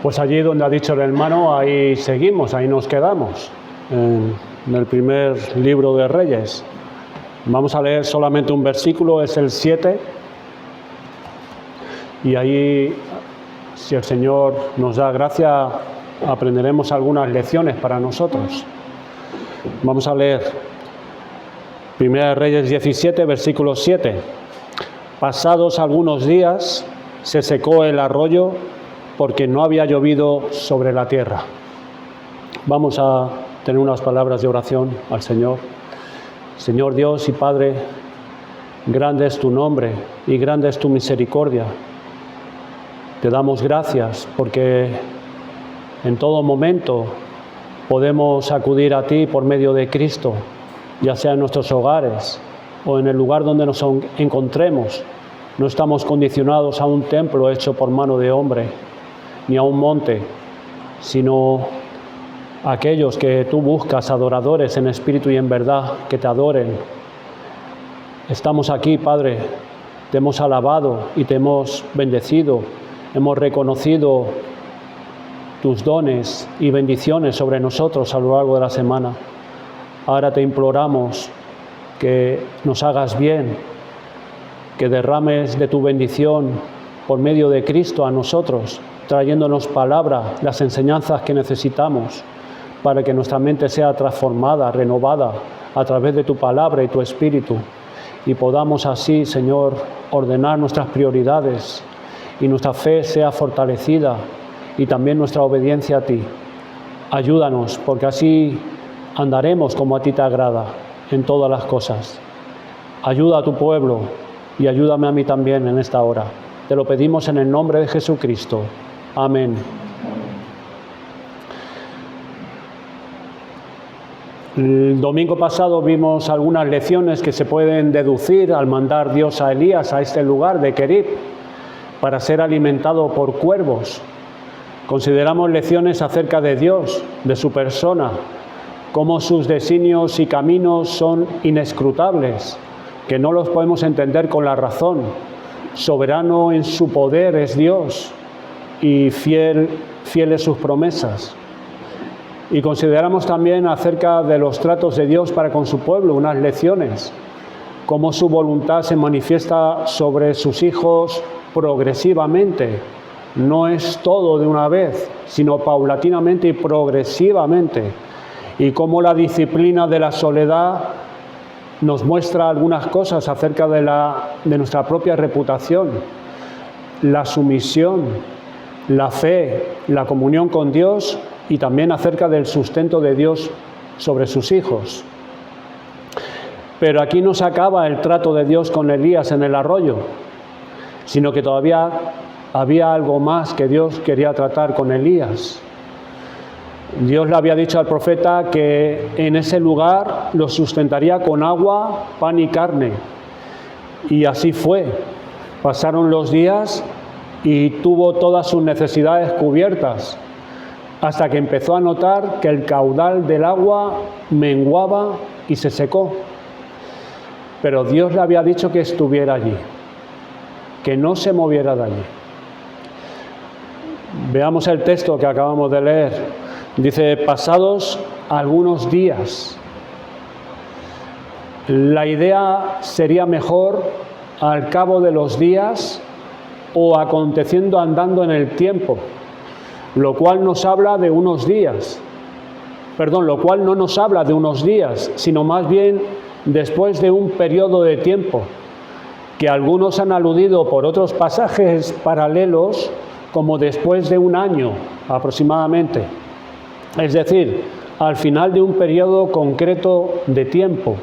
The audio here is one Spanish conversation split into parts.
Pues allí donde ha dicho el hermano, ahí seguimos, ahí nos quedamos, en el primer libro de Reyes. Vamos a leer solamente un versículo, es el 7, y ahí, si el Señor nos da gracia, aprenderemos algunas lecciones para nosotros. Vamos a leer Primera de Reyes 17, versículo 7. Pasados algunos días, se secó el arroyo porque no había llovido sobre la tierra. Vamos a tener unas palabras de oración al Señor. Señor Dios y Padre, grande es tu nombre y grande es tu misericordia. Te damos gracias porque en todo momento podemos acudir a ti por medio de Cristo, ya sea en nuestros hogares o en el lugar donde nos encontremos. No estamos condicionados a un templo hecho por mano de hombre, ni a un monte, sino a aquellos que tú buscas, adoradores en espíritu y en verdad, que te adoren. Estamos aquí, Padre, te hemos alabado y te hemos bendecido, hemos reconocido tus dones y bendiciones sobre nosotros a lo largo de la semana. Ahora te imploramos que nos hagas bien, que derrames de tu bendición por medio de Cristo a nosotros, trayéndonos palabra, las enseñanzas que necesitamos para que nuestra mente sea transformada, renovada a través de tu palabra y tu espíritu, y podamos así, Señor, ordenar nuestras prioridades y nuestra fe sea fortalecida y también nuestra obediencia a ti. Ayúdanos, porque así andaremos como a ti te agrada en todas las cosas. Ayuda a tu pueblo y ayúdame a mí también en esta hora. Te lo pedimos en el nombre de Jesucristo. Amén. El domingo pasado vimos algunas lecciones que se pueden deducir al mandar Dios a Elías a este lugar de Querib para ser alimentado por cuervos. Consideramos lecciones acerca de Dios, de su persona, cómo sus designios y caminos son inescrutables, que no los podemos entender con la razón. Soberano en su poder es Dios y fieles sus promesas. Y consideramos también acerca de los tratos de Dios para con su pueblo, unas lecciones, cómo su voluntad se manifiesta sobre sus hijos progresivamente. No es todo de una vez, sino paulatinamente y progresivamente. Y cómo la disciplina de la soledad nos muestra algunas cosas acerca de nuestra propia reputación, la sumisión, la fe, la comunión con Dios y también acerca del sustento de Dios sobre sus hijos. Pero aquí no se acaba el trato de Dios con Elías en el arroyo, sino que todavía había algo más que Dios quería tratar con Elías. Dios le había dicho al profeta que en ese lugar lo sustentaría con agua, pan y carne. Y así fue. Pasaron los días y tuvo todas sus necesidades cubiertas, hasta que empezó a notar que el caudal del agua menguaba y se secó. Pero Dios le había dicho que estuviera allí, que no se moviera de allí. Veamos el texto que acabamos de leer. Dice, pasados algunos días. La idea sería mejor al cabo de los días o aconteciendo andando en el tiempo, lo cual nos habla de unos días. Lo cual no nos habla de unos días, sino más bien después de un periodo de tiempo, que algunos han aludido por otros pasajes paralelos como después de un año aproximadamente. Es decir, al final de un periodo concreto de tiempo.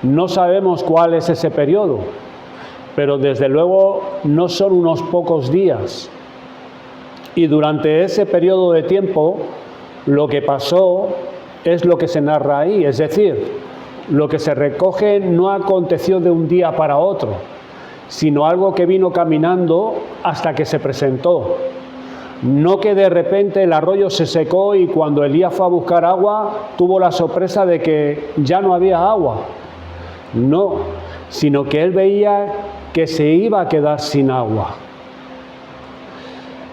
No sabemos cuál es ese periodo, pero desde luego no son unos pocos días. Y durante ese periodo de tiempo, lo que pasó es lo que se narra ahí, es decir, lo que se recoge no aconteció de un día para otro, sino algo que vino caminando hasta que se presentó. No que de repente el arroyo se secó y cuando Elías fue a buscar agua, tuvo la sorpresa de que ya no había agua. No, sino que él veía que se iba a quedar sin agua.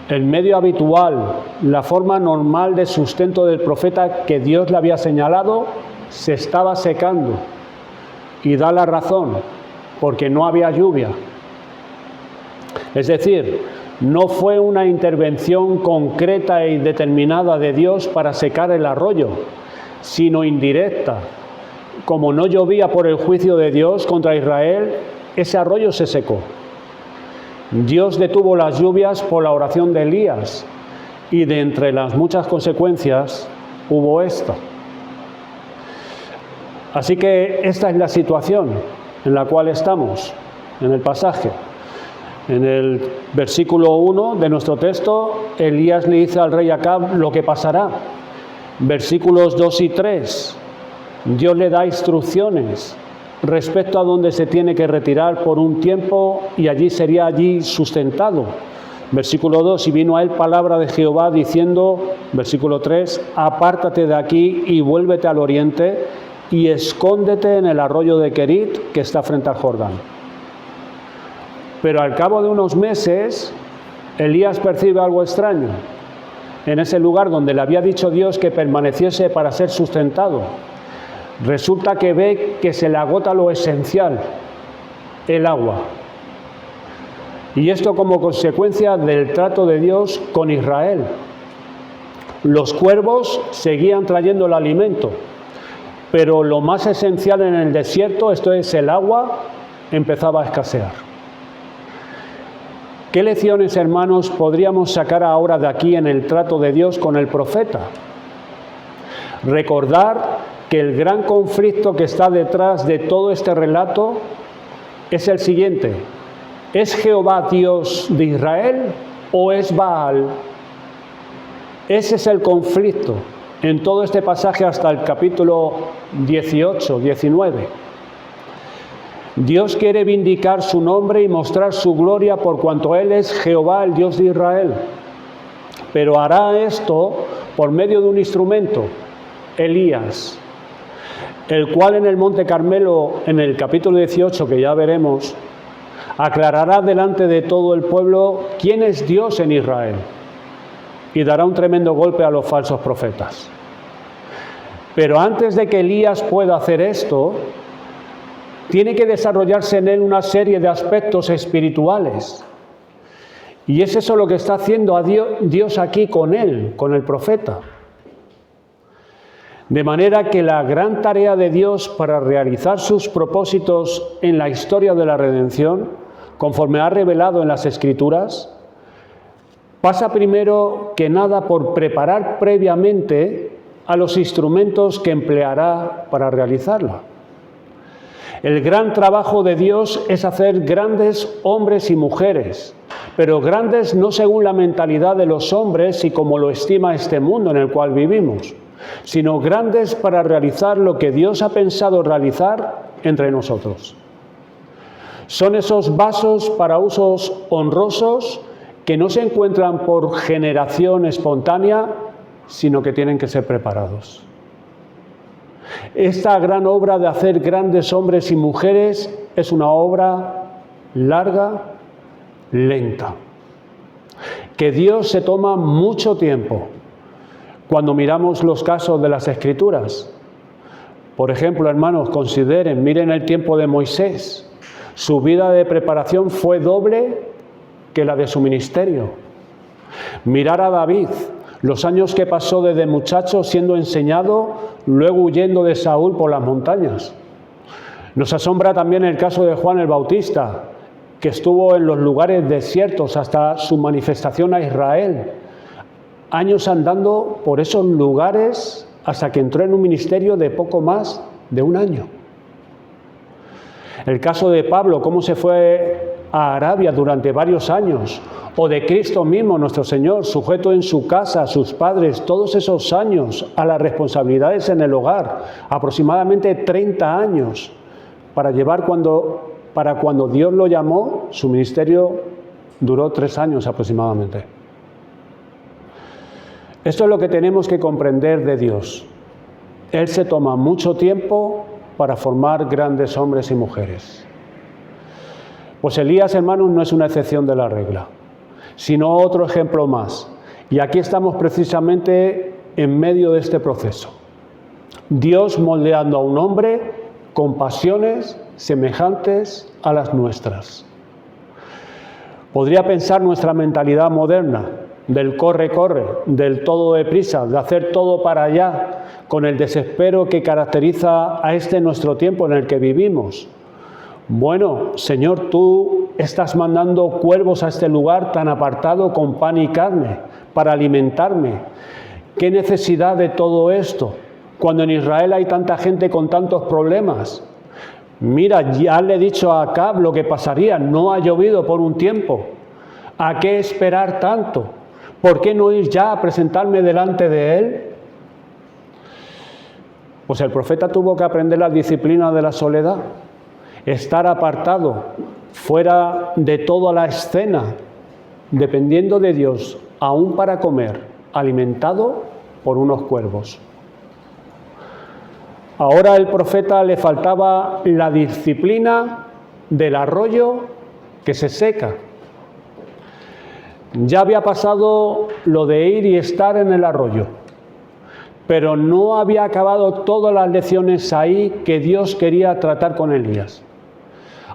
el medio habitual, la forma normal de sustento del profeta que Dios le había señalado, se estaba secando. Y da la razón, porque no había lluvia. Es decir, no fue una intervención concreta y determinada de Dios para secar el arroyo, sino indirecta. Como no llovía por el juicio de Dios contra Israel, ese arroyo se secó. Dios detuvo las lluvias por la oración de Elías, y de entre las muchas consecuencias hubo esta. Así que esta es la situación en la cual estamos en el pasaje. En el versículo 1 de nuestro texto, Elías le dice al rey Acab lo que pasará. Versículos 2 y 3, Dios le da instrucciones respecto a dónde se tiene que retirar por un tiempo y allí sería sustentado. Versículo 2, y vino a él palabra de Jehová diciendo, versículo 3, apártate de aquí y vuélvete al oriente y escóndete en el arroyo de Querit que está frente al Jordán. Pero al cabo de unos meses, Elías percibe algo extraño. En ese lugar donde le había dicho Dios que permaneciese para ser sustentado, resulta que ve que se le agota lo esencial, el agua. Y esto como consecuencia del trato de Dios con Israel. Los cuervos seguían trayendo el alimento, pero lo más esencial en el desierto, esto es el agua, empezaba a escasear. ¿Qué lecciones, hermanos, podríamos sacar ahora de aquí en el trato de Dios con el profeta? Recordar que el gran conflicto que está detrás de todo este relato es el siguiente: ¿es Jehová Dios de Israel o es Baal? Ese es el conflicto en todo este pasaje hasta el capítulo 18, 19. Dios quiere vindicar su nombre y mostrar su gloria por cuanto Él es Jehová, el Dios de Israel. Pero hará esto por medio de un instrumento, Elías, el cual en el Monte Carmelo, en el capítulo 18, que ya veremos, aclarará delante de todo el pueblo quién es Dios en Israel y dará un tremendo golpe a los falsos profetas. Pero antes de que Elías pueda hacer esto, tiene que desarrollarse en él una serie de aspectos espirituales. Y es eso lo que está haciendo a Dios aquí con él, con el profeta. De manera que la gran tarea de Dios para realizar sus propósitos en la historia de la redención, conforme ha revelado en las Escrituras, pasa primero que nada por preparar previamente a los instrumentos que empleará para realizarla. El gran trabajo de Dios es hacer grandes hombres y mujeres, pero grandes no según la mentalidad de los hombres y como lo estima este mundo en el cual vivimos, sino grandes para realizar lo que Dios ha pensado realizar entre nosotros. Son esos vasos para usos honrosos que no se encuentran por generación espontánea, sino que tienen que ser preparados. Esta gran obra de hacer grandes hombres y mujeres es una obra larga, lenta, que Dios se toma mucho tiempo. Cuando miramos los casos de las Escrituras, por ejemplo, hermanos, consideren, miren el tiempo de Moisés. Su vida de preparación fue doble que la de su ministerio. Mirar a David, los años que pasó desde muchacho siendo enseñado, luego huyendo de Saúl por las montañas. Nos asombra también el caso de Juan el Bautista, que estuvo en los lugares desiertos hasta su manifestación a Israel. Años andando por esos lugares hasta que entró en un ministerio de poco más de un año. El caso de Pablo, cómo se fue a Arabia durante varios años, o de Cristo mismo, nuestro Señor, sujeto en su casa, a sus padres, todos esos años, a las responsabilidades en el hogar, aproximadamente 30 años, para cuando Dios lo llamó, su ministerio duró 3 años aproximadamente. Esto es lo que tenemos que comprender de Dios. Él se toma mucho tiempo para formar grandes hombres y mujeres. Pues Elías, hermanos, no es una excepción de la regla. sino otro ejemplo más. Y aquí estamos precisamente en medio de este proceso. Dios moldeando a un hombre con pasiones semejantes a las nuestras. Podría pensar nuestra mentalidad moderna, del corre, del todo deprisa, de hacer todo para allá, con el desespero que caracteriza a este nuestro tiempo en el que vivimos. Bueno, Señor, tú estás mandando cuervos a este lugar tan apartado con pan y carne para alimentarme. ¿Qué necesidad de todo esto? Cuando en Israel hay tanta gente con tantos problemas. Mira, ya le he dicho a Acab lo que pasaría, no ha llovido por un tiempo. ¿A qué esperar tanto? ¿Por qué no ir ya a presentarme delante de él? Pues el profeta tuvo que aprender la disciplina de la soledad, estar apartado, fuera de toda la escena, dependiendo de Dios, aún para comer, alimentado por unos cuervos. Ahora al profeta le faltaba la disciplina del arroyo que se seca. Ya había pasado lo de ir y estar en el arroyo, pero no había acabado todas las lecciones ahí que Dios quería tratar con Elías.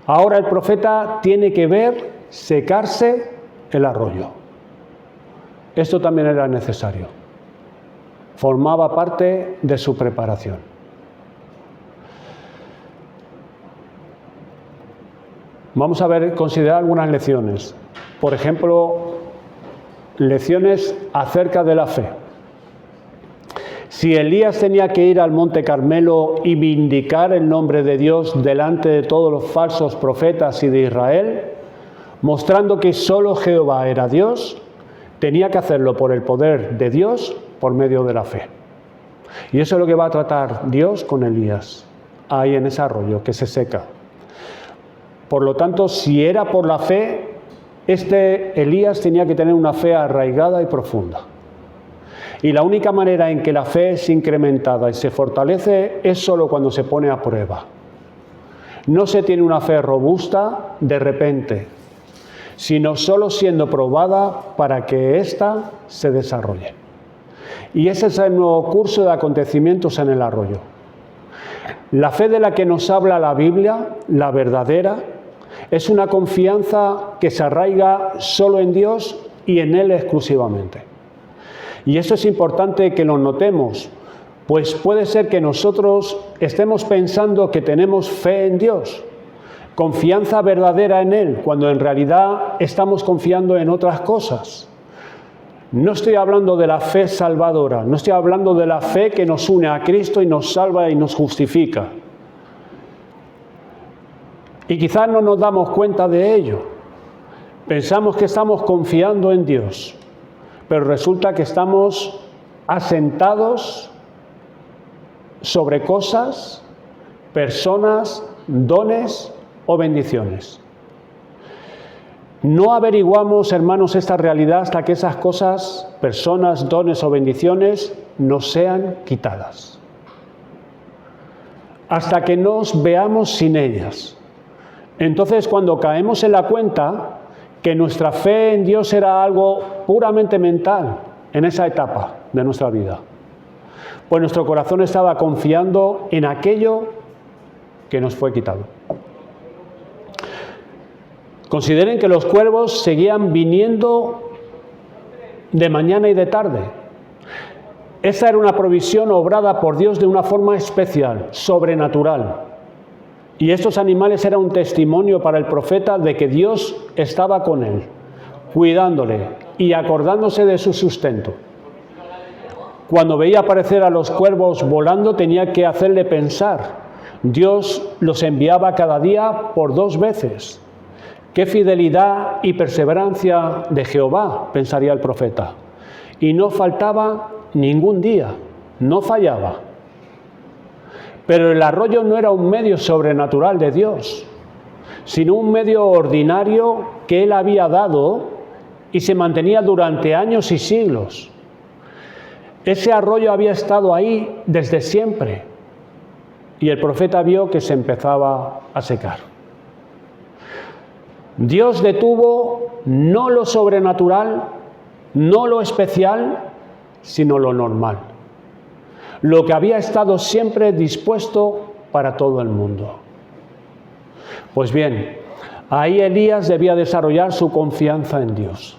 Ahora el profeta tiene que ver secarse el arroyo. Esto también era necesario. Formaba parte de su preparación. Vamos a considerar algunas lecciones. Por ejemplo, lecciones acerca de la fe. Si Elías tenía que ir al Monte Carmelo y vindicar el nombre de Dios delante de todos los falsos profetas y de Israel, mostrando que solo Jehová era Dios, tenía que hacerlo por el poder de Dios por medio de la fe. Y eso es lo que va a tratar Dios con Elías, ahí en ese arroyo que se seca. Por lo tanto, si era por la fe, Elías tenía que tener una fe arraigada y profunda. Y la única manera en que la fe es incrementada y se fortalece es solo cuando se pone a prueba. No se tiene una fe robusta de repente, sino solo siendo probada para que ésta se desarrolle. Y ese es el nuevo curso de acontecimientos en el arroyo. La fe de la que nos habla la Biblia, la verdadera, es una confianza que se arraiga solo en Dios y en Él exclusivamente. Y eso es importante que lo notemos, pues puede ser que nosotros estemos pensando que tenemos fe en Dios, confianza verdadera en Él, cuando en realidad estamos confiando en otras cosas. No estoy hablando de la fe salvadora, no estoy hablando de la fe que nos une a Cristo y nos salva y nos justifica. Y quizás no nos damos cuenta de ello. Pensamos que estamos confiando en Dios, pero resulta que estamos asentados sobre cosas, personas, dones o bendiciones. No averiguamos, hermanos, esta realidad hasta que esas cosas, personas, dones o bendiciones nos sean quitadas. Hasta que nos veamos sin ellas. Entonces, cuando caemos en la cuenta que nuestra fe en Dios era algo puramente mental en esa etapa de nuestra vida, pues nuestro corazón estaba confiando en aquello que nos fue quitado. Consideren que los cuervos seguían viniendo de mañana y de tarde. Esa era una provisión obrada por Dios de una forma especial, sobrenatural. Y estos animales eran un testimonio para el profeta de que Dios estaba con él, cuidándole y acordándose de su sustento. Cuando veía aparecer a los cuervos volando, tenía que hacerle pensar. Dios los enviaba cada día por 2 veces. ¡Qué fidelidad y perseverancia de Jehová!, pensaría el profeta. Y no faltaba ningún día, no fallaba. Pero el arroyo no era un medio sobrenatural de Dios, sino un medio ordinario que Él había dado y se mantenía durante años y siglos. Ese arroyo había estado ahí desde siempre y el profeta vio que se empezaba a secar. Dios detuvo no lo sobrenatural, no lo especial, sino lo normal. Lo que había estado siempre dispuesto para todo el mundo. Pues bien, ahí Elías debía desarrollar su confianza en Dios,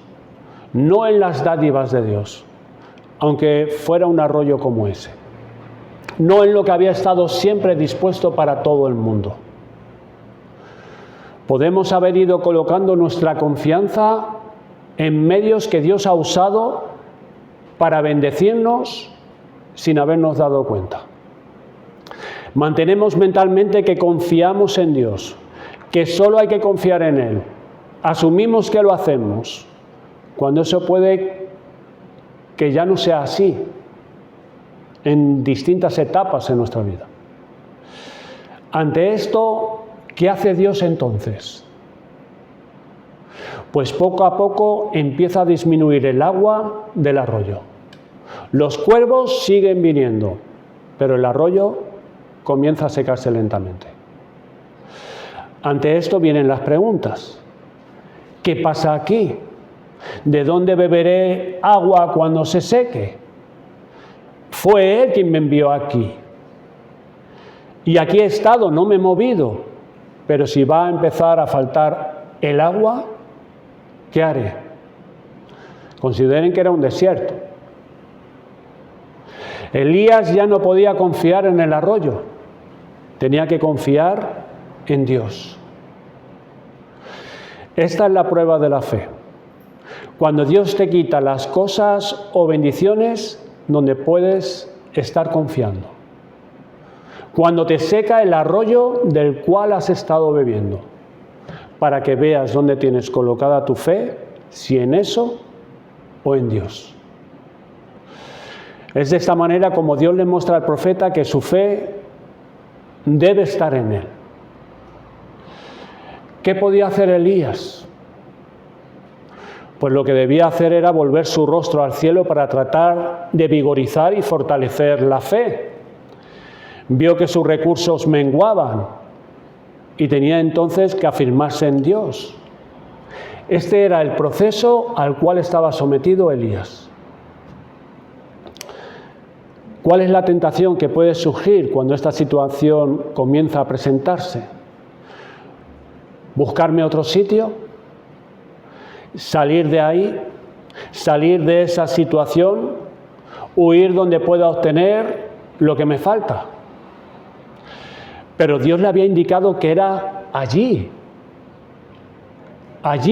no en las dádivas de Dios, aunque fuera un arroyo como ese, no en lo que había estado siempre dispuesto para todo el mundo. Podemos haber ido colocando nuestra confianza en medios que Dios ha usado para bendecirnos sin habernos dado cuenta. Mantenemos mentalmente que confiamos en Dios, que solo hay que confiar en Él. Asumimos que lo hacemos, cuando eso puede que ya no sea así en distintas etapas en nuestra vida. Ante esto, ¿qué hace Dios entonces? Pues poco a poco empieza a disminuir el agua del arroyo. Los cuervos siguen viniendo, pero el arroyo comienza a secarse lentamente. Ante esto vienen las preguntas. ¿Qué pasa aquí? ¿De dónde beberé agua cuando se seque? Fue Él quien me envió aquí. Y aquí he estado, no me he movido. Pero si va a empezar a faltar el agua, ¿qué haré? Consideren que era un desierto. Elías ya no podía confiar en el arroyo, tenía que confiar en Dios. Esta es la prueba de la fe. Cuando Dios te quita las cosas o bendiciones donde puedes estar confiando. Cuando te seca el arroyo del cual has estado bebiendo, para que veas dónde tienes colocada tu fe, si en eso o en Dios. Es de esta manera como Dios le muestra al profeta que su fe debe estar en él. ¿Qué podía hacer Elías? Pues lo que debía hacer era volver su rostro al cielo para tratar de vigorizar y fortalecer la fe. Vio que sus recursos menguaban y tenía entonces que afirmarse en Dios. Este era el proceso al cual estaba sometido Elías. ¿Cuál es la tentación que puede surgir cuando esta situación comienza a presentarse? ¿Buscarme otro sitio? ¿Salir de ahí? ¿Salir de esa situación? ¿Huir donde pueda obtener lo que me falta? Pero Dios le había indicado que era allí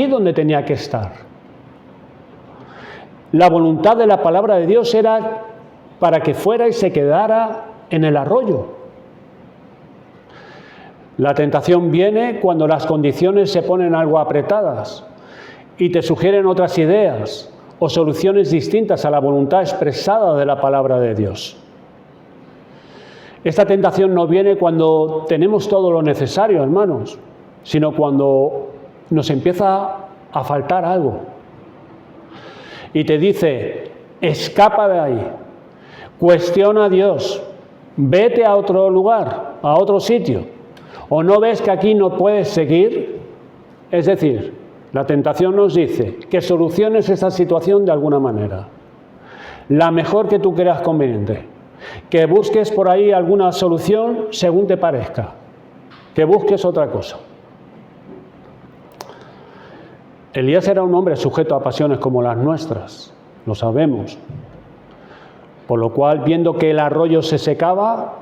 donde tenía que estar. La voluntad de la palabra de Dios era para que fuera y se quedara en el arroyo. La tentación viene cuando las condiciones se ponen algo apretadas y te sugieren otras ideas o soluciones distintas a la voluntad expresada de la palabra de Dios. Esta tentación no viene cuando tenemos todo lo necesario, hermanos, sino cuando nos empieza a faltar algo. Y te dice, escapa de ahí. Cuestiona a Dios, vete a otro lugar, a otro sitio, o no ves que aquí no puedes seguir. Es decir, la tentación nos dice que soluciones esta situación de alguna manera, la mejor que tú creas conveniente, que busques por ahí alguna solución según te parezca, que busques otra cosa. Elías era un hombre sujeto a pasiones como las nuestras, lo sabemos. Por lo cual, viendo que el arroyo se secaba,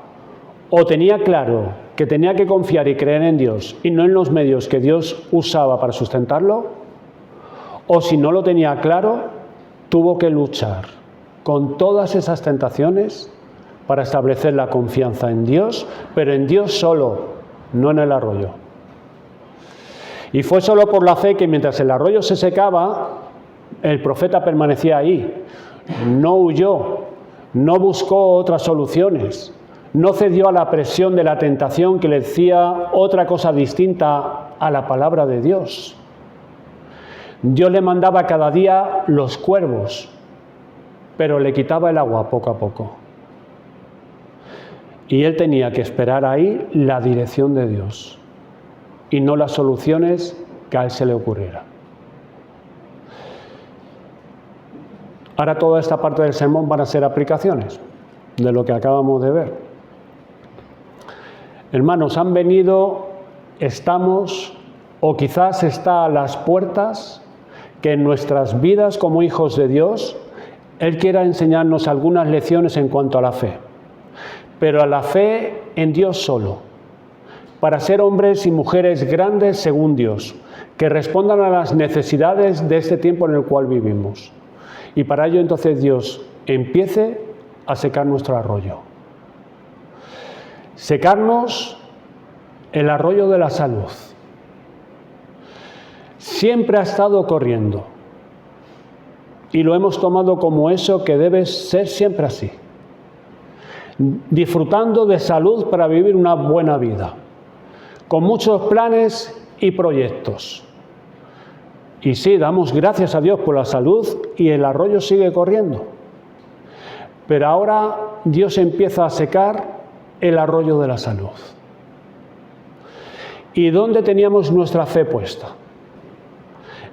o tenía claro que tenía que confiar y creer en Dios y no en los medios que Dios usaba para sustentarlo, o si no lo tenía claro, tuvo que luchar con todas esas tentaciones para establecer la confianza en Dios, pero en Dios solo, no en el arroyo. Y fue solo por la fe que mientras el arroyo se secaba, el profeta permanecía ahí, no huyó. No buscó otras soluciones, no cedió a la presión de la tentación que le decía otra cosa distinta a la palabra de Dios. Dios le mandaba cada día los cuervos, pero le quitaba el agua poco a poco. Y él tenía que esperar ahí la dirección de Dios y no las soluciones que a él se le ocurriera. Ahora toda esta parte del sermón van a ser aplicaciones de lo que acabamos de ver. Hermanos, han venido, estamos, o quizás está a las puertas, que en nuestras vidas como hijos de Dios, Él quiera enseñarnos algunas lecciones en cuanto a la fe. Pero a la fe en Dios solo, para ser hombres y mujeres grandes según Dios, que respondan a las necesidades de este tiempo en el cual vivimos. Y para ello entonces Dios empiece a secar nuestro arroyo. Secarnos el arroyo de la salud. Siempre ha estado corriendo y lo hemos tomado como eso que debe ser siempre así. Disfrutando de salud para vivir una buena vida, con muchos planes y proyectos. Y sí, damos gracias a Dios por la salud y el arroyo sigue corriendo. Pero ahora Dios empieza a secar el arroyo de la salud. ¿Y dónde teníamos nuestra fe puesta?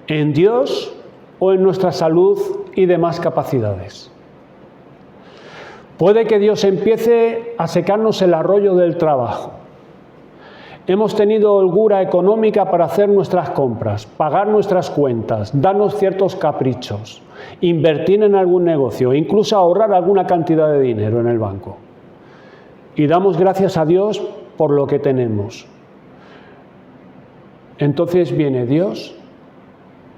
¿En Dios o en nuestra salud y demás capacidades? Puede que Dios empiece a secarnos el arroyo del trabajo. Hemos tenido holgura económica para hacer nuestras compras, pagar nuestras cuentas, darnos ciertos caprichos, invertir en algún negocio, incluso ahorrar alguna cantidad de dinero en el banco. Y damos gracias a Dios por lo que tenemos. Entonces viene Dios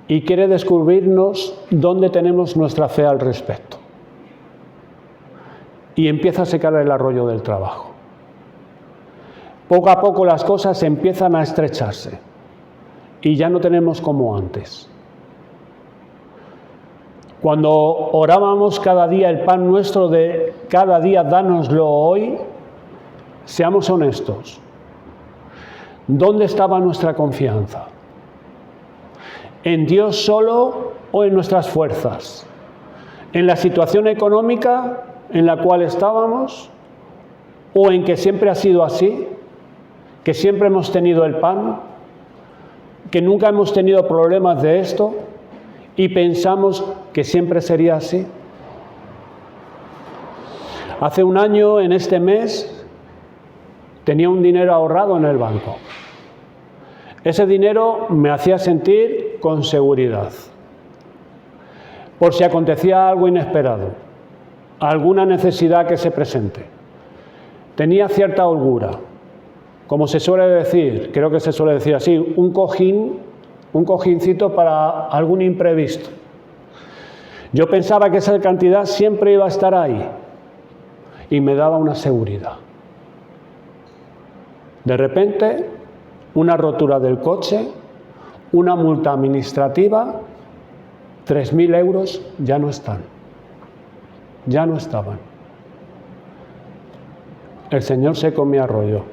y quiere descubrirnos dónde tenemos nuestra fe al respecto. Y empieza a secar el arroyo del trabajo. Poco a poco las cosas empiezan a estrecharse y ya no tenemos como antes. Cuando orábamos cada día el pan nuestro de cada día, dánoslo hoy, seamos honestos. ¿Dónde estaba nuestra confianza? ¿En Dios solo o en nuestras fuerzas? ¿En la situación económica en la cual estábamos? ¿O en que siempre ha sido así? ¿Que siempre hemos tenido el pan? ¿Que nunca hemos tenido problemas de esto? ¿Y pensamos que siempre sería así? Hace un año, en este mes, tenía un dinero ahorrado en el banco. Ese dinero me hacía sentir con seguridad, por si acontecía algo inesperado, alguna necesidad que se presente. Tenía cierta holgura, como se suele decir, creo que se suele decir así, un cojincito para algún imprevisto. Yo pensaba que esa cantidad siempre iba a estar ahí y me daba una seguridad. De repente, una rotura del coche, una multa administrativa, 3.000 euros ya no están. Ya no estaban. El Señor secó mi arroyo,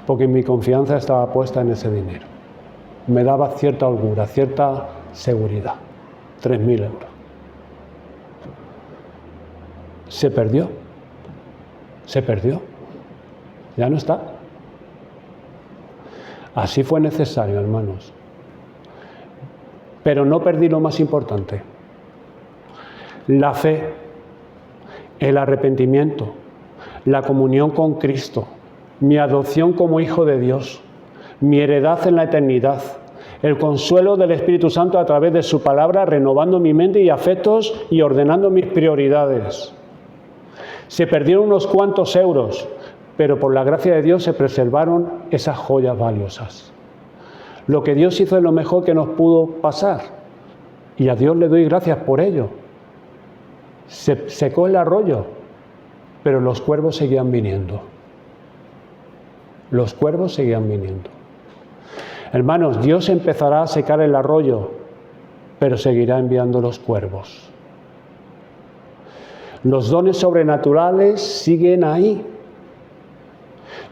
porque mi confianza estaba puesta en ese dinero. Me daba cierta holgura, cierta seguridad. 3.000 euros. Se perdió. Se perdió. Ya no está. Así fue necesario, hermanos. Pero no perdí lo más importante. La fe, el arrepentimiento, la comunión con Cristo, mi adopción como hijo de Dios, mi heredad en la eternidad, el consuelo del Espíritu Santo a través de su palabra, renovando mi mente y afectos y ordenando mis prioridades. Se perdieron unos cuantos euros, pero por la gracia de Dios se preservaron esas joyas valiosas. Lo que Dios hizo es lo mejor que nos pudo pasar, y a Dios le doy gracias por ello. Se secó el arroyo, pero los cuervos seguían viniendo. Los cuervos seguían viniendo. Hermanos, Dios empezará a secar el arroyo, pero seguirá enviando los cuervos. Los dones sobrenaturales siguen ahí.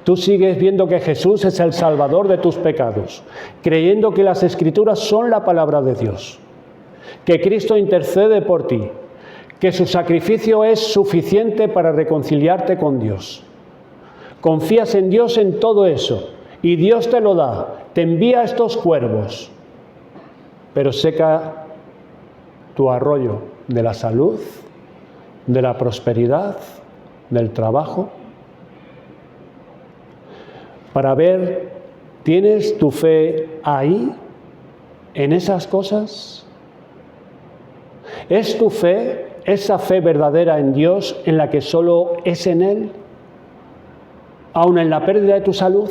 Tú sigues viendo que Jesús es el Salvador de tus pecados, creyendo que las Escrituras son la palabra de Dios, que Cristo intercede por ti, que su sacrificio es suficiente para reconciliarte con Dios. Confías en Dios en todo eso y Dios te lo da, te envía estos cuervos, pero seca tu arroyo de la salud, de la prosperidad, del trabajo, para ver, ¿tienes tu fe ahí, en esas cosas? ¿Es tu fe, esa fe verdadera en Dios, en la que solo es en Él? ¿Aun en la pérdida de tu salud?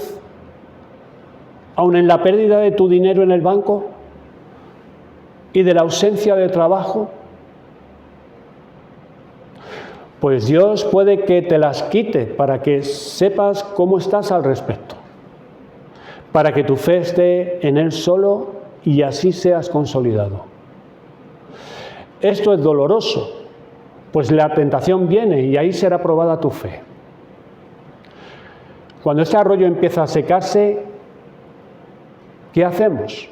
¿Aun en la pérdida de tu dinero en el banco? ¿Y de la ausencia de trabajo? Pues Dios puede que te las quite para que sepas cómo estás al respecto, para que tu fe esté en Él solo y así seas consolidado. Esto es doloroso, pues la tentación viene y ahí será probada tu fe. Cuando este arroyo empieza a secarse, ¿qué hacemos?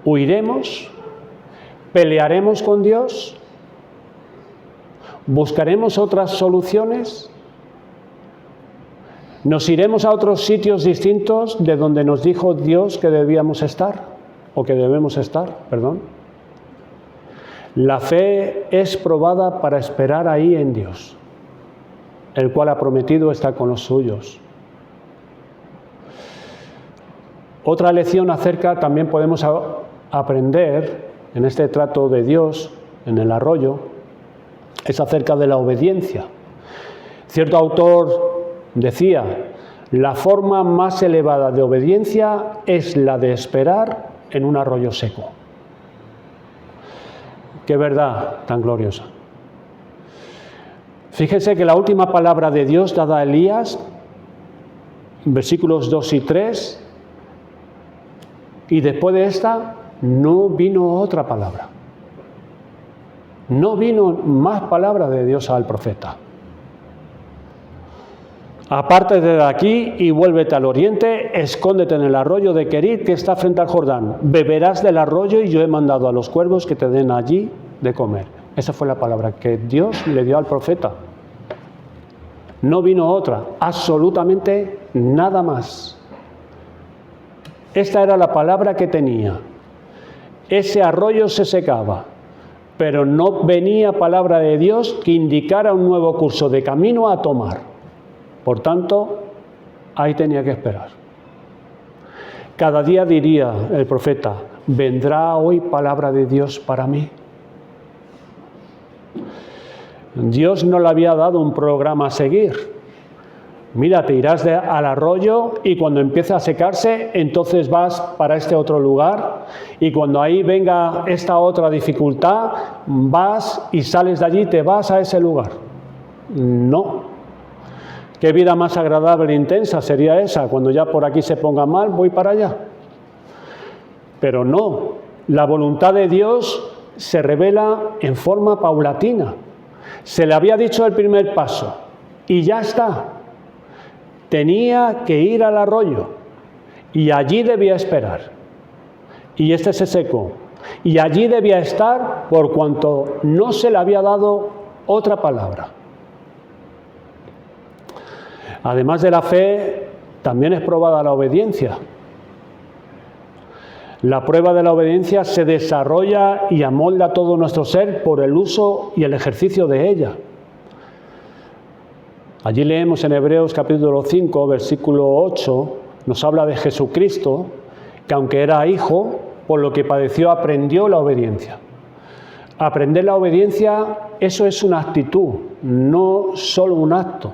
¿Huiremos? ¿Pelearemos con Dios? ¿Buscaremos otras soluciones? ¿Nos iremos a otros sitios distintos de donde nos dijo Dios que debíamos estar? O que debemos estar, perdón. La fe es probada para esperar ahí en Dios, el cual ha prometido estar con los suyos. Otra lección también podemos aprender en este trato de Dios, en el arroyo, es acerca de la obediencia. Cierto autor decía, la forma más elevada de obediencia es la de esperar en un arroyo seco. Qué verdad tan gloriosa. Fíjese que la última palabra de Dios dada a Elías, versículos 2 y 3, y después de esta no vino otra palabra. No vino más palabra de Dios al profeta. Apártate de aquí y vuélvete al oriente, escóndete en el arroyo de Querit que está frente al Jordán. Beberás del arroyo y yo he mandado a los cuervos que te den allí de comer. Esa fue la palabra que Dios le dio al profeta. No vino otra, absolutamente nada más. Esta era la palabra que tenía. Ese arroyo se secaba, pero no venía palabra de Dios que indicara un nuevo curso de camino a tomar. Por tanto, ahí tenía que esperar. Cada día diría el profeta, ¿vendrá hoy palabra de Dios para mí? Dios no le había dado un programa a seguir. Mira, te irás al arroyo y cuando empiece a secarse, entonces vas para este otro lugar y cuando ahí venga esta otra dificultad, vas y sales de allí, te vas a ese lugar. No. ¿Qué vida más agradable e intensa sería esa? Cuando ya por aquí se ponga mal, voy para allá. Pero no, la voluntad de Dios se revela en forma paulatina. Se le había dicho el primer paso y ya está. Tenía que ir al arroyo y allí debía esperar. Y este se secó. Y allí debía estar por cuanto no se le había dado otra palabra. Además de la fe, también es probada la obediencia. La prueba de la obediencia se desarrolla y amolda todo nuestro ser por el uso y el ejercicio de ella. Allí leemos en Hebreos capítulo 5, versículo 8, nos habla de Jesucristo, que aunque era hijo, por lo que padeció aprendió la obediencia. Aprender la obediencia, eso es una actitud, no solo un acto.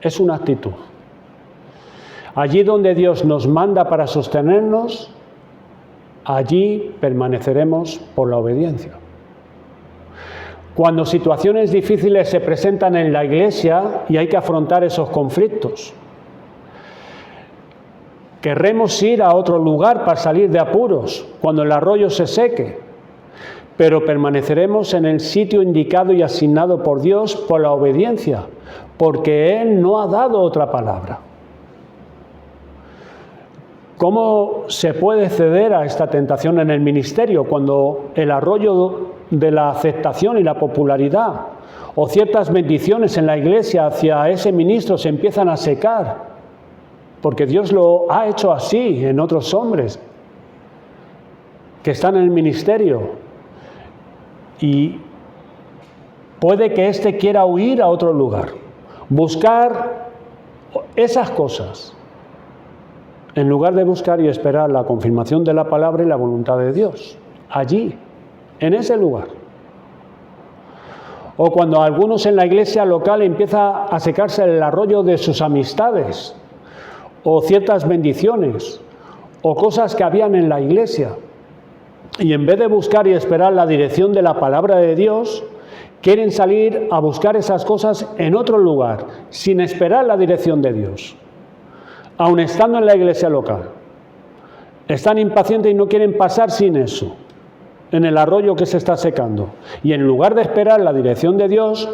Es una actitud. Allí donde Dios nos manda para sostenernos, allí permaneceremos por la obediencia. Cuando situaciones difíciles se presentan en la iglesia y hay que afrontar esos conflictos, querremos ir a otro lugar para salir de apuros cuando el arroyo se seque, pero permaneceremos en el sitio indicado y asignado por Dios por la obediencia, porque Él no ha dado otra palabra. ¿Cómo se puede ceder a esta tentación en el ministerio cuando el arroyo de la aceptación y la popularidad o ciertas bendiciones en la iglesia hacia ese ministro se empiezan a secar? Porque Dios lo ha hecho así en otros hombres. que está en el ministerio y puede que éste quiera huir a otro lugar, buscar esas cosas, en lugar de buscar y esperar la confirmación de la palabra y la voluntad de Dios, allí, en ese lugar. O cuando a algunos en la iglesia local empieza a secarse el arroyo de sus amistades, o ciertas bendiciones, o cosas que habían en la iglesia, y en vez de buscar y esperar la dirección de la palabra de Dios, quieren salir a buscar esas cosas en otro lugar, sin esperar la dirección de Dios, aun estando en la iglesia local. Están impacientes y no quieren pasar sin eso, en el arroyo que se está secando. Y en lugar de esperar la dirección de Dios,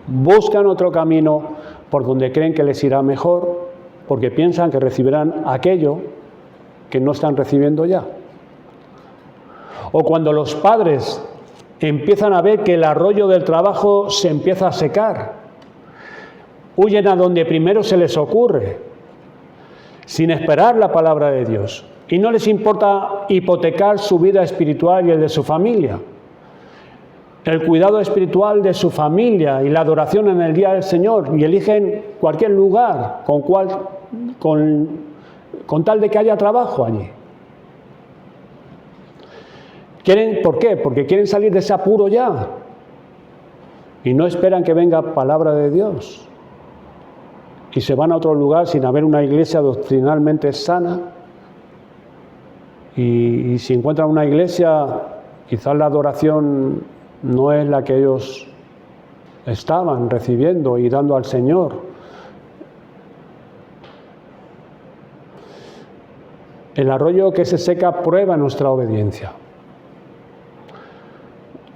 buscan otro camino por donde creen que les irá mejor, porque piensan que recibirán aquello que no están recibiendo ya. O cuando los padres empiezan a ver que el arroyo del trabajo se empieza a secar, huyen a donde primero se les ocurre, sin esperar la palabra de Dios. Y no les importa hipotecar su vida espiritual y el de su familia, el cuidado espiritual de su familia y la adoración en el día del Señor, y eligen cualquier lugar con tal de que haya trabajo allí. ¿Por qué? Porque quieren salir de ese apuro ya y no esperan que venga palabra de Dios. Y se van a otro lugar sin haber una iglesia doctrinalmente sana. Y si encuentran una iglesia, quizás la adoración no es la que ellos estaban recibiendo y dando al Señor. El arroyo que se seca prueba nuestra obediencia.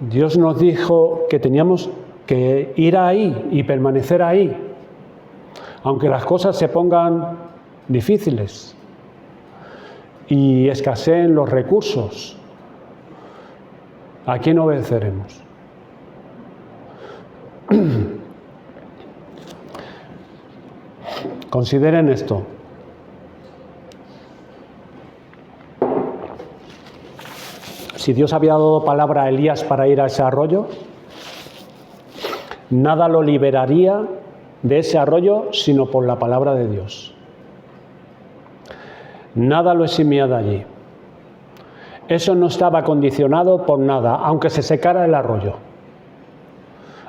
Dios nos dijo que teníamos que ir ahí y permanecer ahí, aunque las cosas se pongan difíciles y escaseen los recursos. ¿A quién obedeceremos? Consideren esto. Si Dios había dado palabra a Elías para ir a ese arroyo, nada lo liberaría de ese arroyo sino por la palabra de Dios. Nada lo eximía de allí. Eso no estaba condicionado por nada, aunque se secara el arroyo,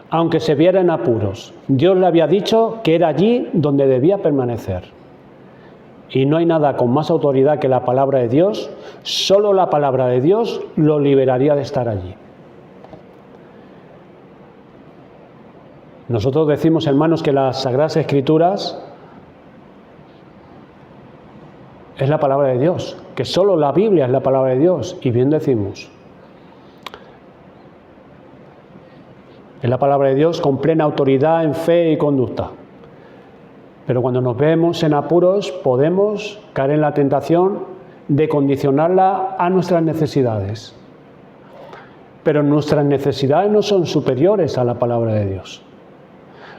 aunque se viera en apuros. Dios le había dicho que era allí donde debía permanecer. Y no hay nada con más autoridad que la palabra de Dios. Solo la palabra de Dios lo liberaría de estar allí. Nosotros decimos, hermanos, que las Sagradas Escrituras es la palabra de Dios, que solo la Biblia es la palabra de Dios, y bien decimos. Es la palabra de Dios con plena autoridad en fe y conducta. Pero cuando nos vemos en apuros, podemos caer en la tentación de condicionarla a nuestras necesidades. Pero nuestras necesidades no son superiores a la palabra de Dios.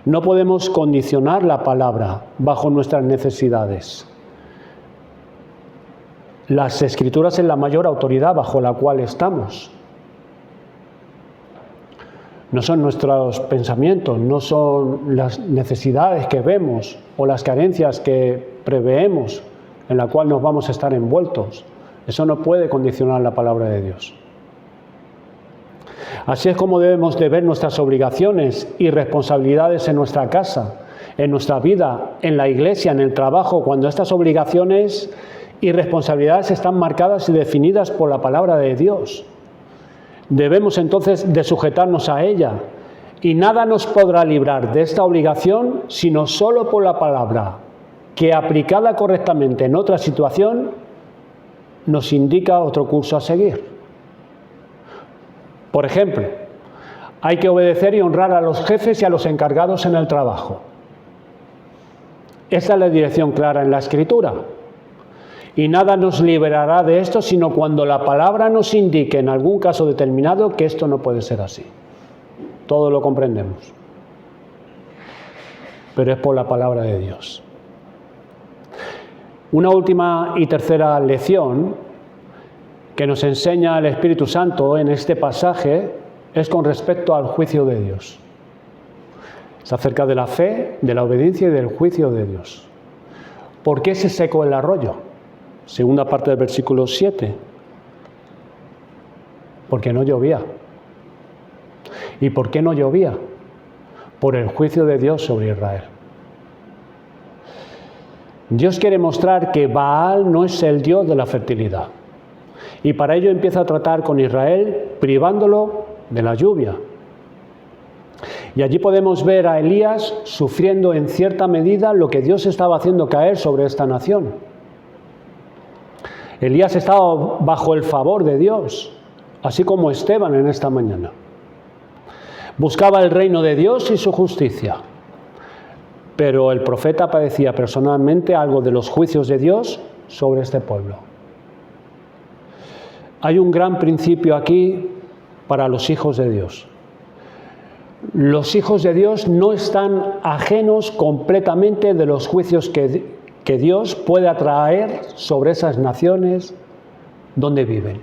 No podemos condicionar la palabra bajo nuestras necesidades. Las Escrituras es la mayor autoridad bajo la cual estamos. No son nuestros pensamientos, no son las necesidades que vemos o las carencias que preveemos en la cual nos vamos a estar envueltos. Eso no puede condicionar la palabra de Dios. Así es como debemos de ver nuestras obligaciones y responsabilidades en nuestra casa, en nuestra vida, en la iglesia, en el trabajo, cuando estas obligaciones y responsabilidades están marcadas y definidas por la palabra de Dios. Debemos entonces de sujetarnos a ella, y nada nos podrá librar de esta obligación sino solo por la palabra, que aplicada correctamente en otra situación nos indica otro curso a seguir. Por ejemplo, hay que obedecer y honrar a los jefes y a los encargados en el trabajo. Esta es la dirección clara en la Escritura. Y nada nos liberará de esto sino cuando la palabra nos indique en algún caso determinado que esto no puede ser así. Todo lo comprendemos. Pero es por la palabra de Dios. Una última y tercera lección que nos enseña el Espíritu Santo en este pasaje es con respecto al juicio de Dios. Es acerca de la fe, de la obediencia y del juicio de Dios. ¿Por qué se secó el arroyo? Segunda parte del versículo 7. Porque no llovía. ¿Y por qué no llovía? Por el juicio de Dios sobre Israel. Dios quiere mostrar que Baal no es el Dios de la fertilidad. Y para ello empieza a tratar con Israel privándolo de la lluvia. Y allí podemos ver a Elías sufriendo en cierta medida lo que Dios estaba haciendo caer sobre esta nación. Elías estaba bajo el favor de Dios, así como Esteban en esta mañana. Buscaba el reino de Dios y su justicia. Pero el profeta padecía personalmente algo de los juicios de Dios sobre este pueblo. Hay un gran principio aquí para los hijos de Dios. Los hijos de Dios no están ajenos completamente de los juicios que Dios puede atraer sobre esas naciones donde viven.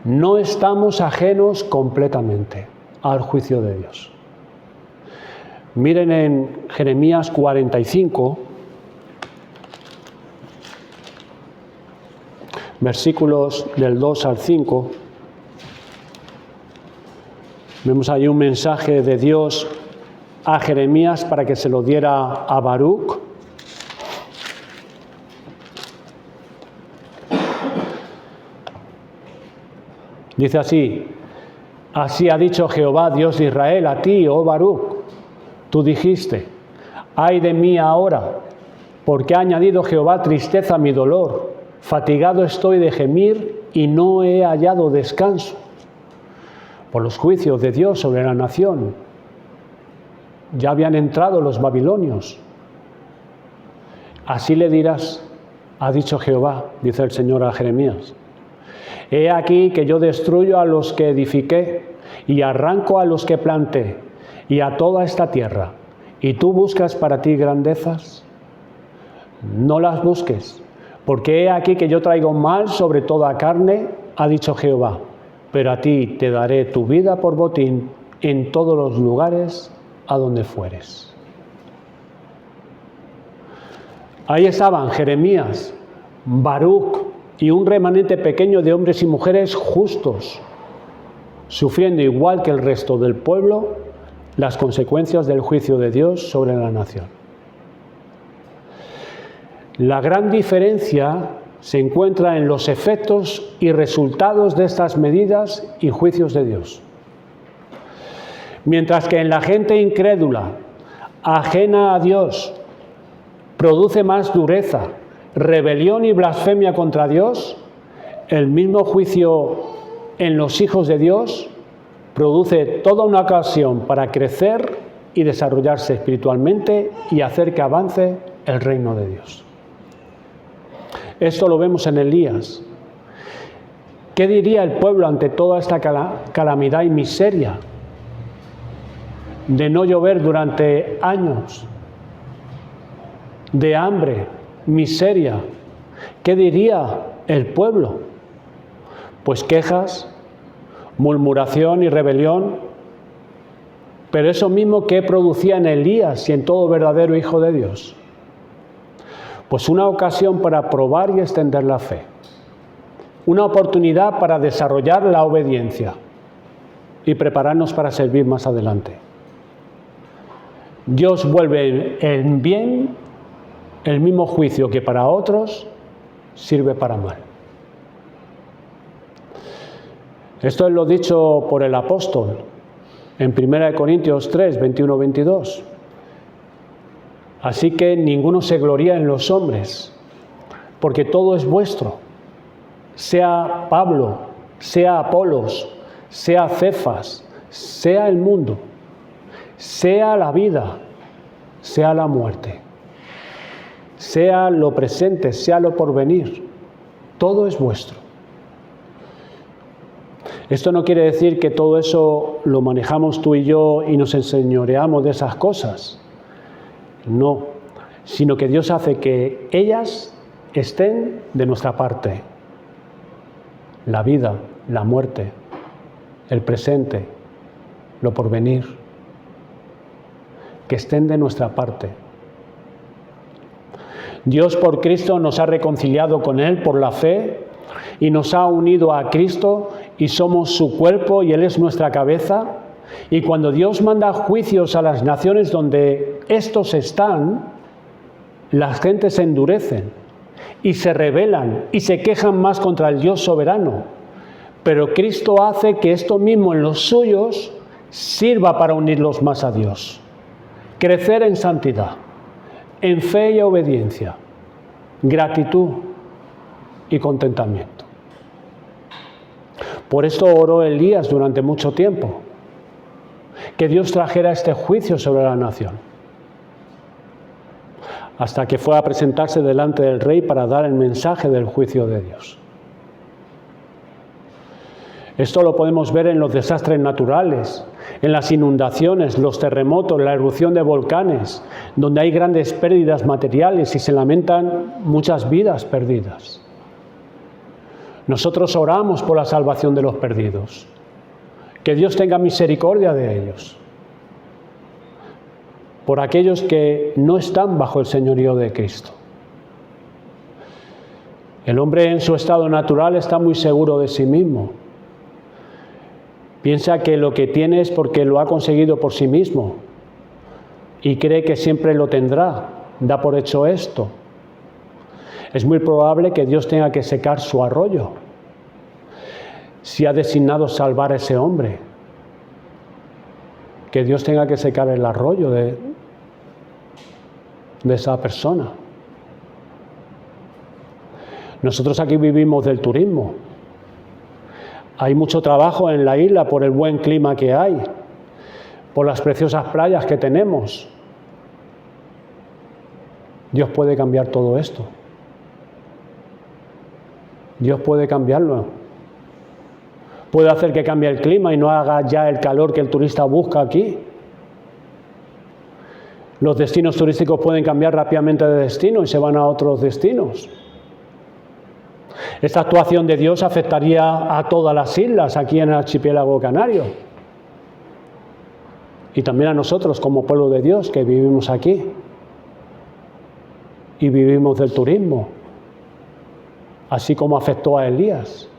No estamos ajenos completamente al juicio de Dios. Miren en Jeremías 45, versículos del 2 al 5. Vemos ahí un mensaje de Dios a Jeremías para que se lo diera a Baruc. Dice así: así ha dicho Jehová, Dios de Israel, a ti, oh Baruc. Tú dijiste: ay de mí ahora, porque ha añadido Jehová tristeza a mi dolor. Fatigado estoy de gemir y no he hallado descanso. Por los juicios de Dios sobre la nación. Ya habían entrado los babilonios. Así le dirás, ha dicho Jehová, dice el Señor a Jeremías: he aquí que yo destruyo a los que edifiqué y arranco a los que planté y a toda esta tierra. ¿Y tú buscas para ti grandezas? No las busques, porque he aquí que yo traigo mal sobre toda carne, ha dicho Jehová. Pero a ti te daré tu vida por botín en todos los lugares a donde fueres. Ahí estaban Jeremías, Baruc y un remanente pequeño de hombres y mujeres justos, sufriendo igual que el resto del pueblo las consecuencias del juicio de Dios sobre la nación. La gran diferencia se encuentra en los efectos y resultados de estas medidas y juicios de Dios. Mientras que en la gente incrédula, ajena a Dios, produce más dureza, rebelión y blasfemia contra Dios, el mismo juicio en los hijos de Dios produce toda una ocasión para crecer y desarrollarse espiritualmente y hacer que avance el reino de Dios. Esto lo vemos en Elías. ¿Qué diría el pueblo ante toda esta calamidad y miseria de no llover durante años, de hambre, miseria? ¿Qué diría el pueblo? Pues quejas, murmuración y rebelión, pero eso mismo que producía en Elías y en todo verdadero hijo de Dios. Pues una ocasión para probar y extender la fe, una oportunidad para desarrollar la obediencia y prepararnos para servir más adelante. Dios vuelve en bien el mismo juicio que para otros sirve para mal. Esto es lo dicho por el apóstol en 1 Corintios 3, 21-22. Así que ninguno se gloría en los hombres, porque todo es vuestro, sea Pablo, sea Apolos, sea Cefas, sea el mundo, sea la vida, sea la muerte, sea lo presente, sea lo porvenir, todo es vuestro. Esto no quiere decir que todo eso lo manejamos tú y yo y nos enseñoreamos de esas cosas. No, sino que Dios hace que ellas estén de nuestra parte. la vida, la muerte, el presente, lo porvenir, que estén de nuestra parte. Dios por Cristo nos ha reconciliado con Él por la fe y nos ha unido a Cristo y somos su cuerpo y Él es nuestra cabeza. Y cuando Dios manda juicios a las naciones donde estos están, las gentes se endurecen y se rebelan y se quejan más contra el Dios soberano. Pero Cristo hace que esto mismo en los suyos sirva para unirlos más a Dios. Crecer en santidad, en fe y obediencia, gratitud y contentamiento. Por esto oró Elías durante mucho tiempo, que Dios trajera este juicio sobre la nación, hasta que fue a presentarse delante del rey para dar el mensaje del juicio de Dios. Esto lo podemos ver en los desastres naturales, en las inundaciones, los terremotos, la erupción de volcanes, donde hay grandes pérdidas materiales y se lamentan muchas vidas perdidas. Nosotros oramos por la salvación de los perdidos, que Dios tenga misericordia de ellos, por aquellos que no están bajo el señorío de Cristo. El hombre en su estado natural está muy seguro de sí mismo. Piensa que lo que tiene es porque lo ha conseguido por sí mismo y cree que siempre lo tendrá, da por hecho esto. Es muy probable que Dios tenga que secar su arroyo si ha designado salvar a ese hombre, que Dios tenga que secar el arroyo de esa persona. Nosotros aquí vivimos del turismo. Hay mucho trabajo en la isla por el buen clima que hay, por las preciosas playas que tenemos. Dios puede cambiar todo esto. Dios puede cambiarlo. Puede hacer que cambie el clima y no haga ya el calor que el turista busca aquí. Los destinos turísticos pueden cambiar rápidamente de destino y se van a otros destinos. Esta actuación de Dios afectaría a todas las islas aquí en el archipiélago canario. Y también a nosotros como pueblo de Dios que vivimos aquí. Y vivimos del turismo. Así como afectó a Elías.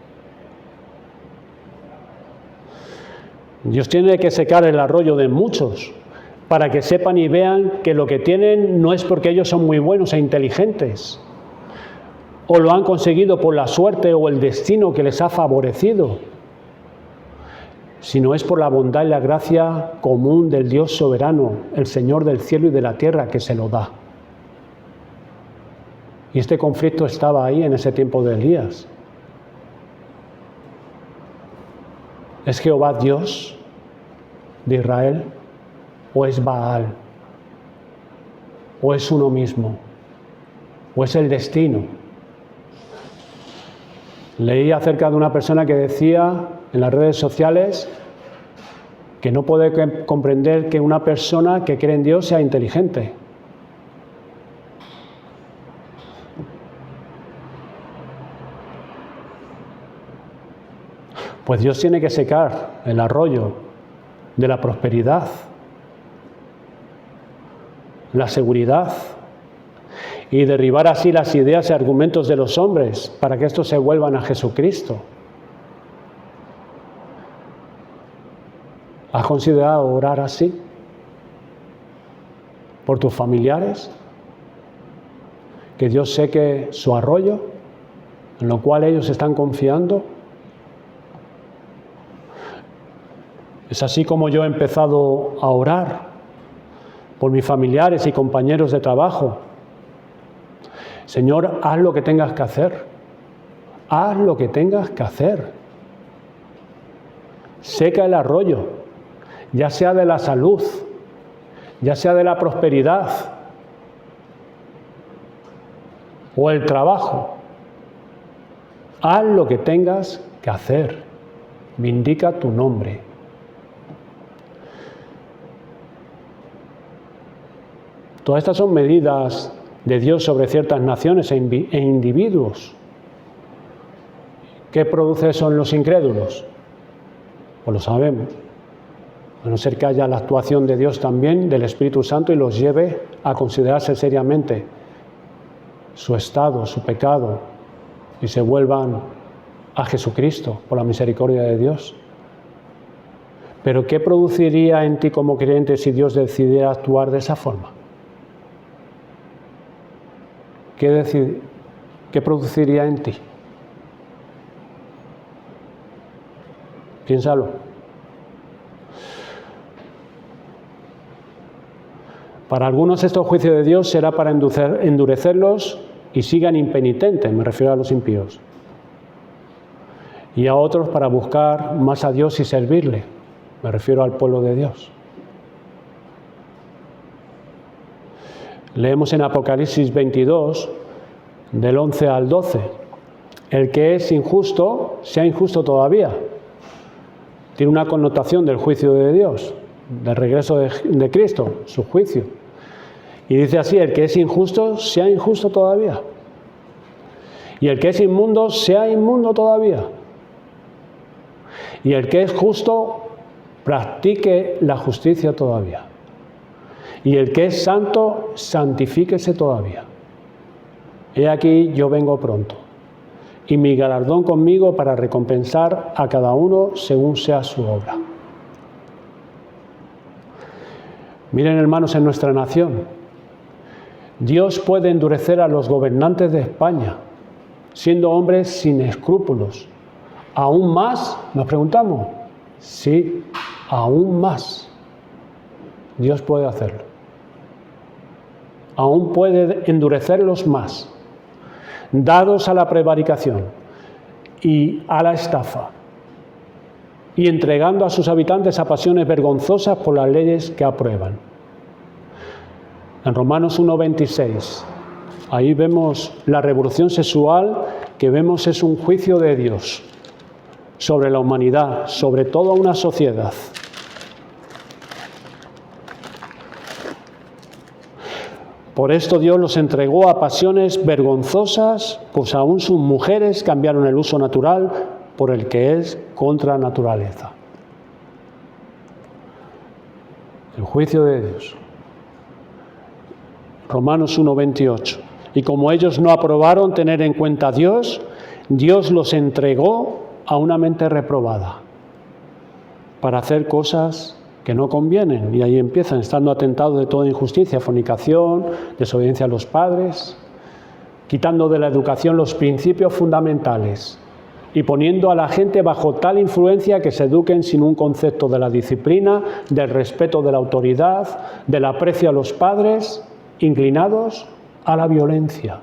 Dios tiene que secar el arroyo de muchos para que sepan y vean que lo que tienen no es porque ellos son muy buenos e inteligentes, o lo han conseguido por la suerte o el destino que les ha favorecido, sino es por la bondad y la gracia común del Dios soberano, el Señor del cielo y de la tierra, que se lo da. Y este conflicto estaba ahí en ese tiempo de Elías. ¿Es Jehová Dios de Israel? ¿O es Baal? ¿O es uno mismo? ¿O es el destino? Leí acerca de una persona que decía en las redes sociales que no puede comprender que una persona que cree en Dios sea inteligente. Pues Dios tiene que secar el arroyo de la prosperidad, la seguridad, y derribar así las ideas y argumentos de los hombres para que estos se vuelvan a Jesucristo. ¿Has considerado orar así por tus familiares? Que Dios seque su arroyo, en lo cual ellos están confiando. Es así como yo he empezado a orar por mis familiares y compañeros de trabajo. Señor, haz lo que tengas que hacer. Haz lo que tengas que hacer. Seca el arroyo, ya sea de la salud, ya sea de la prosperidad o el trabajo. Haz lo que tengas que hacer. Vindica tu nombre. Todas estas son medidas de Dios sobre ciertas naciones e individuos ¿Qué produce eso en los incrédulos? Pues lo sabemos. A no ser que haya la actuación de Dios también, del Espíritu Santo, y los lleve a considerarse seriamente su estado, su pecado, y se vuelvan a Jesucristo por la misericordia de Dios. Pero ¿qué produciría en ti como creyente si Dios decidiera actuar de esa forma? ¿Qué produciría en ti? Piénsalo. Para algunos estos juicios de Dios será para endurecerlos y sigan impenitentes, me refiero a los impíos. Y a otros para buscar más a Dios y servirle, me refiero al pueblo de Dios. Leemos en Apocalipsis 22, del 11 al 12, el que es injusto, sea injusto todavía. Tiene una connotación del juicio de Dios, del regreso de Cristo, su juicio. Y dice así, el que es injusto, sea injusto todavía. Y el que es inmundo, sea inmundo todavía. Y el que es justo, practique la justicia todavía. Y el que es santo, santifíquese todavía. He aquí, yo vengo pronto. Y mi galardón conmigo para recompensar a cada uno según sea su obra. Miren, hermanos, en nuestra nación, Dios puede endurecer a los gobernantes de España, siendo hombres sin escrúpulos. ¿Aún más? Nos preguntamos. Sí, aún más. Dios puede hacerlo. Aún puede endurecerlos más, dados a la prevaricación y a la estafa, y entregando a sus habitantes a pasiones vergonzosas por las leyes que aprueban. En Romanos 1:26, ahí vemos la revolución sexual que vemos es un juicio de Dios sobre la humanidad, sobre toda una sociedad. Por esto Dios los entregó a pasiones vergonzosas, pues aún sus mujeres cambiaron el uso natural por el que es contra naturaleza. El juicio de Dios. Romanos 1:28. Y como ellos no aprobaron tener en cuenta a Dios, Dios los entregó a una mente reprobada para hacer cosas que no convienen. Y ahí empiezan, estando atentados de toda injusticia, fornicación, desobediencia a los padres, quitando de la educación los principios fundamentales y poniendo a la gente bajo tal influencia que se eduquen sin un concepto de la disciplina, del respeto de la autoridad, del aprecio a los padres, inclinados a la violencia.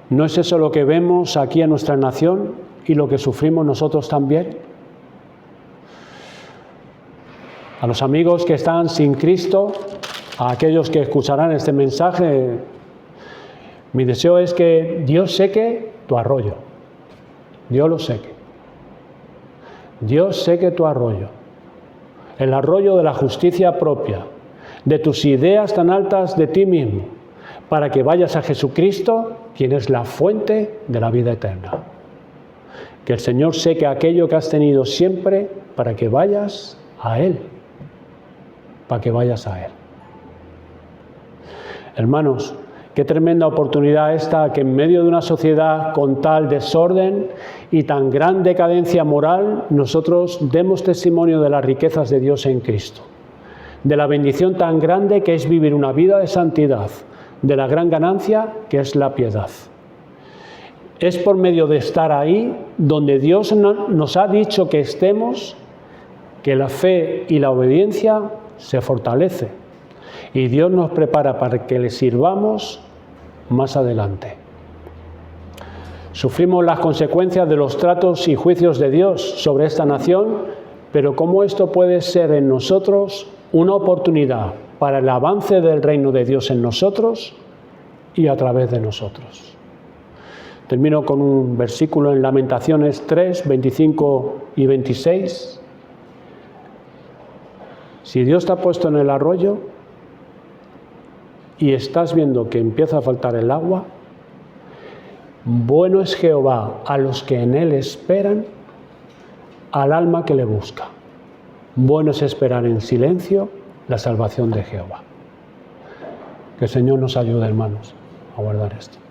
¿No es eso lo que vemos aquí en nuestra nación y lo que sufrimos nosotros también? A los amigos que están sin Cristo, a aquellos que escucharán este mensaje, mi deseo es que Dios seque tu arroyo. Dios lo seque. Dios seque tu arroyo. El arroyo de la justicia propia, de tus ideas tan altas de ti mismo, para que vayas a Jesucristo, quien es la fuente de la vida eterna. Que el Señor seque aquello que has tenido siempre para que vayas a Él. Para que vayas a Él. Hermanos, qué tremenda oportunidad esta, que en medio de una sociedad con tal desorden y tan gran decadencia moral, nosotros demos testimonio de las riquezas de Dios en Cristo, de la bendición tan grande que es vivir una vida de santidad, de la gran ganancia que es la piedad. Es por medio de estar ahí donde Dios nos ha dicho que estemos, que la fe y la obediencia se fortalece y Dios nos prepara para que le sirvamos más adelante. Sufrimos las consecuencias de los tratos y juicios de Dios sobre esta nación, pero ¿cómo esto puede ser en nosotros una oportunidad para el avance del reino de Dios en nosotros y a través de nosotros? Termino con un versículo en Lamentaciones 3, 25 y 26. Si Dios te ha puesto en el arroyo y estás viendo que empieza a faltar el agua, Bueno es Jehová a los que en Él esperan, al alma que le busca. Bueno es esperar en silencio la salvación de Jehová. Que el Señor nos ayude, hermanos, a guardar esto.